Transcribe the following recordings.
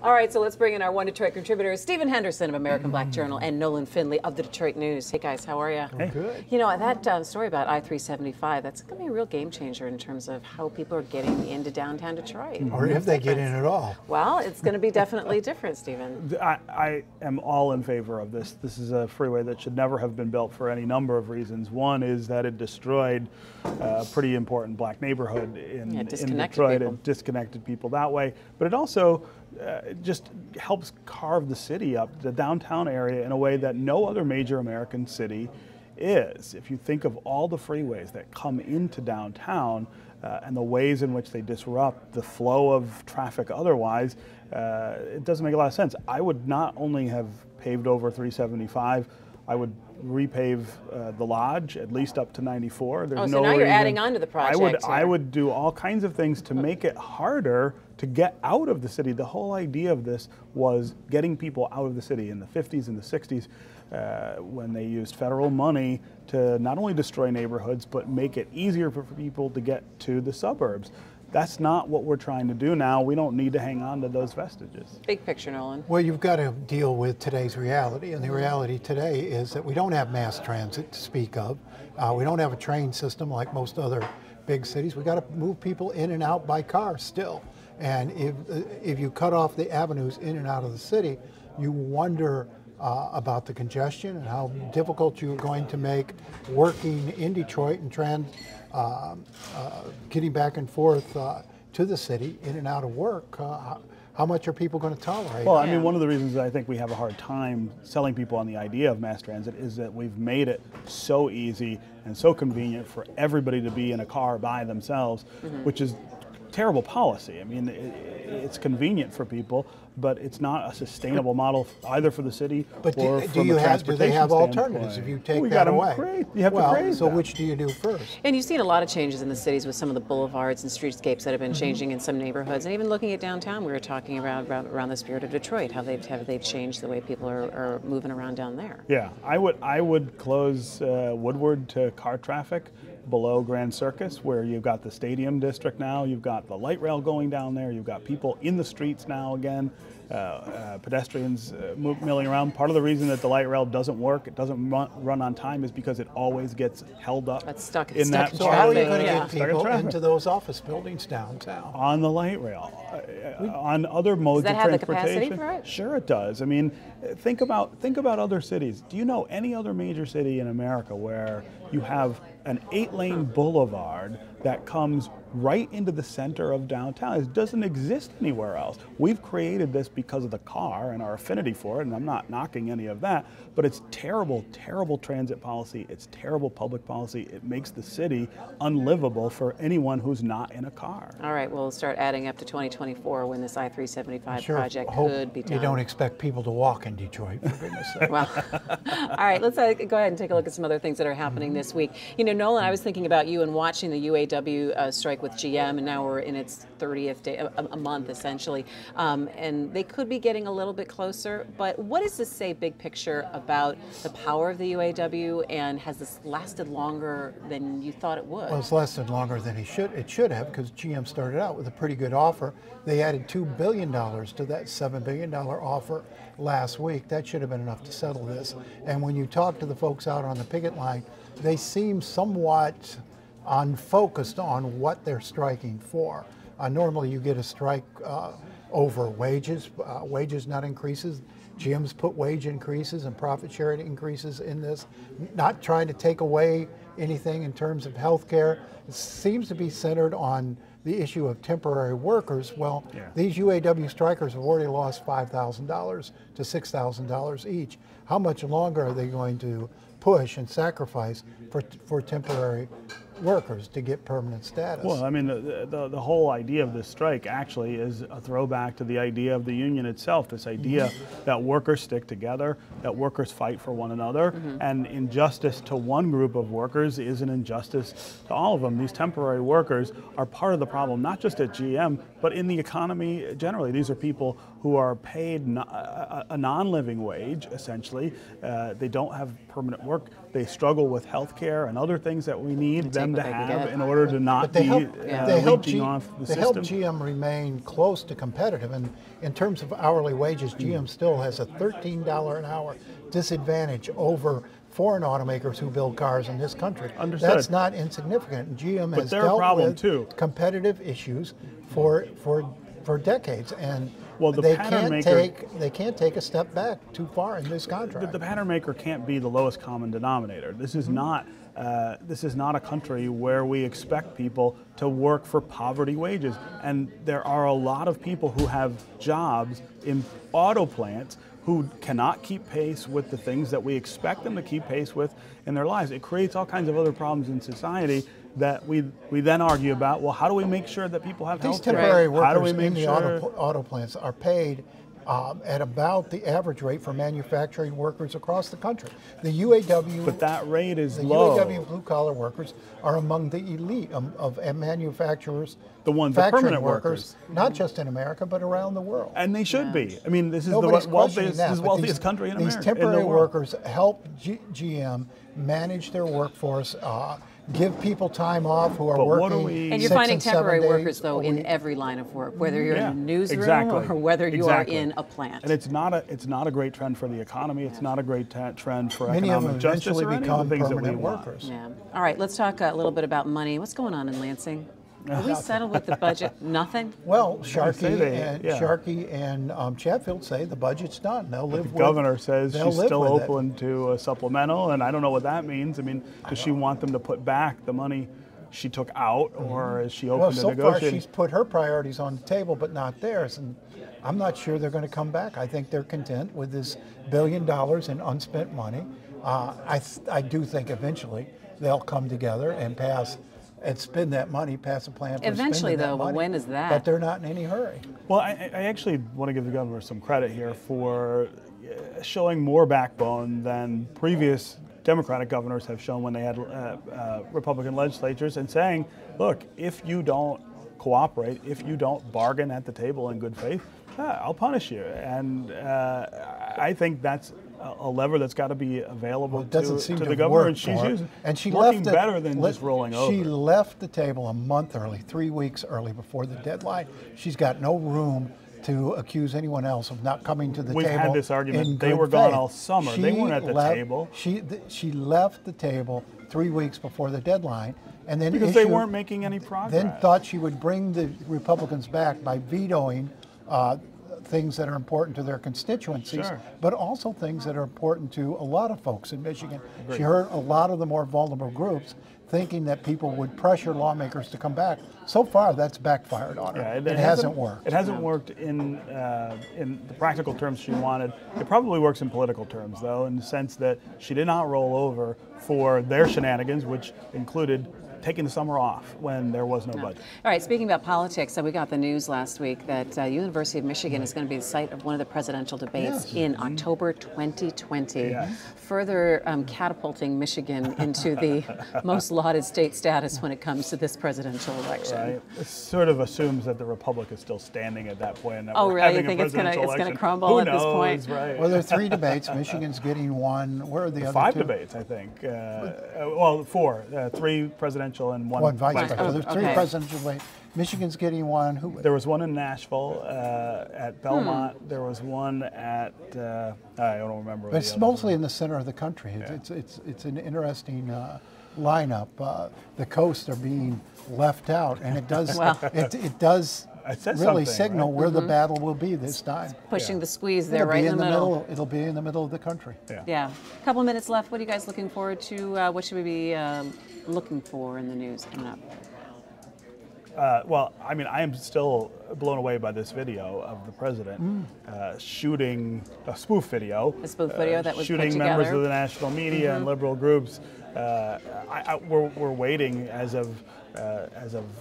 All right, so let's bring in our One Detroit contributors, Stephen Henderson of American Black Journal and Nolan Finley of the Detroit News. Hey guys, how are you? Hey. Good. You know, that story about I-375, that's going to be a real game changer in terms of how people are getting into downtown Detroit. Or if they get in at all. Well, it's going to be definitely different, Stephen. I am all in favor of this. This is a freeway that should never have been built for any number of reasons. One is that it destroyed a pretty important black neighborhood in Detroit. It disconnected people that way. But it also just helps carve the city up, the downtown area, in a way that no other major American city is. If you think of all the freeways that come into downtown and the ways in which they disrupt the flow of traffic otherwise, it doesn't make a lot of sense. I would not only have paved over 375, I would repave the Lodge at least up to 94. There's so now you're adding on to the project. I would do all kinds of things to make it harder to get out of the city. The whole idea of this was getting people out of the city in the 50s and the 60s when they used federal money to not only destroy neighborhoods but make it easier for people to get to the suburbs. That's not what we're trying to do now. We don't need to hang on to those vestiges. Big picture, Nolan. Well, you've got to deal with today's reality, and the reality today is that we don't have mass transit to speak of. We don't have a train system like most other big cities. We got to move people in and out by car still. And if you cut off the avenues in and out of the city, you wonder about the congestion and how difficult you're going to make working in Detroit and getting back and forth to the city in and out of work. How much are people going to tolerate? Well, I mean, one of the reasons that I think we have a hard time selling people on the idea of mass transit is that we've made it so easy and so convenient for everybody to be in a car by themselves, which is terrible policy. I mean, it's convenient for people, but it's not a sustainable model either for the city or from a transportation do they have standpoint. alternatives if you take that away? You have to create so that. which do you do first? And you've seen a lot of changes in the cities with some of the boulevards and streetscapes that have been changing in some neighborhoods, and even looking at downtown, we were talking around the spirit of Detroit, how they've changed the way people are moving around down there. Yeah, I would close Woodward to car traffic below Grand Circus, where you've got the stadium district now, you've got the light rail going down there, you've got people in the streets now again, pedestrians milling around. Part of the reason that the light rail doesn't work, it doesn't run on time, is because it always gets held up. It's stuck in that. So how are you going to get people into those office buildings downtown? On the light rail, on other modes of transportation. Does that have the capacity for it? Sure it does. I mean, think about other cities. Do you know any other major city in America where you have an 8-lane boulevard that comes right into the center of downtown? It doesn't exist anywhere else. We've created this because of the car and our affinity for it, and I'm not knocking any of that, but it's terrible, terrible transit policy. It's terrible public policy. It makes the city unlivable for anyone who's not in a car. All right, we'll start adding up to 2024 when this I-375 project could be done. You don't expect people to walk in Detroit, for goodness sake. Well, all right, let's go ahead and take a look at some other things that are happening this week. You know, Nolan, I was thinking about you and watching the UAW strike with GM, and now we're in its 30th day, a month essentially, and they could be getting a little bit closer. But what does this say, big picture, about the power of the UAW, and has this lasted longer than you thought it would? Well, it's lasted longer than it should have, because GM started out with a pretty good offer. They added $2 billion to that $7 billion offer last week. That should have been enough to settle this. And when you talk to the folks out on the picket line, they seem somewhat unfocused on what they're striking for. Normally you get a strike over wages, not increases. GM's put wage increases and profit sharing increases in this, not trying to take away anything in terms of health care. It seems to be centered on the issue of temporary workers. Well, these UAW strikers have already lost $5,000 to $6,000 each. How much longer are they going to push and sacrifice for temporary workers to get permanent status? Well, I mean, the whole idea of this strike actually is a throwback to the idea of the union itself, this idea that workers stick together, that workers fight for one another, and injustice to one group of workers is an injustice to all of them. These temporary workers are part of the problem, not just at GM, but in the economy generally. These are people who are paid a non-living wage, essentially. They don't have permanent work work. They struggle with health care and other things that we need them to have in order to not they be leeching off the system. They help GM remain close to competitive. And in terms of hourly wages, GM still has a $13 an hour disadvantage over foreign automakers who build cars in this country. Understood. That's not insignificant. And GM has dealt with competitive issues for decades. And well, they can't take a step back too far in this contract. The pattern maker can't be the lowest common denominator. This is not a country where we expect people to work for poverty wages. And there are a lot of people who have jobs in auto plants who cannot keep pace with the things that we expect them to keep pace with in their lives. It creates all kinds of other problems in society that we then argue about. Well, how do we make sure that people have health care? These temporary workers in the auto plants are paid at about the average rate for manufacturing workers across the country. The UAW, but that rate is low. The UAW blue-collar workers are among the elite of manufacturers, the permanent workers, not just in America but around the world. And they should be. I mean, this is the wealthiest country in America. These temporary workers help GM manage their workforce. Give people time off who are working. And you're finding temporary workers, though, in every line of work, whether you're in a newsroom or whether you are in a plant. And it's not a great trend for the economy. It's not a great trend for economic justice or any of the things that we want. Yeah. All right, let's talk a little bit about money. What's going on in Lansing? Are we settled with the budget? Nothing? Well, Sharkey and Chatfield say the budget's done. They'll live with it. The governor says she's still open to a supplemental, and I don't know what that means. I mean, does she want them to put back the money she took out, or is she open to negotiating? So far she's put her priorities on the table, but not theirs. And I'm not sure they're going to come back. I think they're content with this $1 billion in unspent money. I do think eventually they'll come together and spend that money, pass a plan for eventually, though, money, when is that? But they're not in any hurry. Well, I actually want to give the governor some credit here for showing more backbone than previous Democratic governors have shown when they had Republican legislatures, and saying, look, if you don't cooperate, if you don't bargain at the table in good faith, I'll punish you. And I think that's a lever that's got to be available to the governor, and she's using. And she working left better than just rolling over. She left the table a month early, 3 weeks early before the deadline. She's got no room to accuse anyone else of not coming to the table. We've had this argument. They were gone all summer. They weren't at the table. She left the table 3 weeks before the deadline, and then because they weren't making any progress. Then thought she would bring the Republicans back by vetoing things that are important to their constituencies, but also things that are important to a lot of folks in Michigan. Agreed. She heard a lot of the more vulnerable groups thinking that people would pressure lawmakers to come back. So far, that's backfired on her. It hasn't worked. It hasn't worked in the practical terms she wanted. It probably works in political terms, though, in the sense that she did not roll over for their shenanigans, which included taking the summer off when there was no budget. All right, speaking about politics, we got the news last week that University of Michigan is going to be the site of one of the presidential debates in October 2020, further catapulting Michigan into the most lauded state status when it comes to this presidential election. Right. It sort of assumes that the Republic is still standing at that point. Oh, really? You think it's going to crumble at this point? Right. Well, there are 3 debates. Michigan's getting one. Where are the other 5 2? debates, I think. Well, 4. 3 presidential and one vice presidential. So there's 3 presidential debates. Michigan's getting one. There was one in Nashville at Belmont. There was one at I don't remember. But it's mostly in the center of the country. It's an interesting lineup. The coasts are being left out, and it does it does really signal where the battle will be this time. Pushing the squeeze there, right in the middle. It'll be in the middle of the country. Yeah. A couple minutes left. What are you guys looking forward to? What should we be looking for in the news coming up? Well, I mean, I am still blown away by this video of the president shooting a spoof video. A spoof video that was shooting put members together. of the national media and liberal groups. We're waiting as of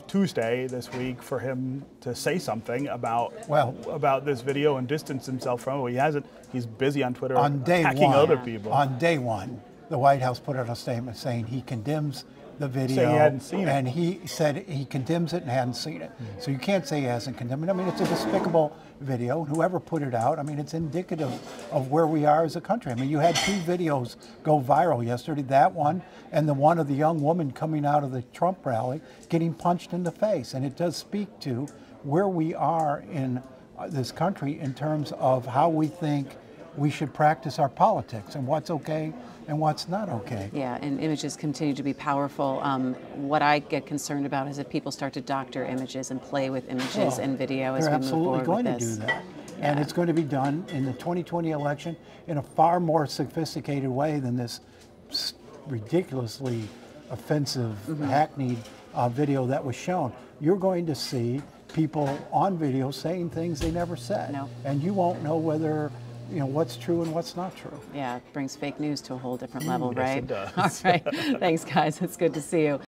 Tuesday this week for him to say something about this video and distance himself from it. Well, he hasn't. He's busy on Twitter attacking other people. On day one, the White House put out a statement saying he condemns the video. Say he hadn't seen it. And he said he condemns it and hadn't seen it. So you can't say he hasn't condemned it. I mean, it's a despicable video, and whoever put it out, I mean, it's indicative of where we are as a country. I mean, you had two videos go viral yesterday, that one and the one of the young woman coming out of the Trump rally getting punched in the face. And it does speak to where we are in this country in terms of how we think we should practice our politics and what's okay and what's not okay. Yeah, and images continue to be powerful. What I get concerned about is if people start to doctor images and play with images and video as we move forward with this. They're absolutely going to do that. Yeah. And it's going to be done in the 2020 election in a far more sophisticated way than this ridiculously offensive, hackneyed video that was shown. You're going to see people on video saying things they never said. No. And you won't know whether what's true and what's not true. Yeah, it brings fake news to a whole different level, right? Yes, it does. All right. Thanks, guys. It's good to see you.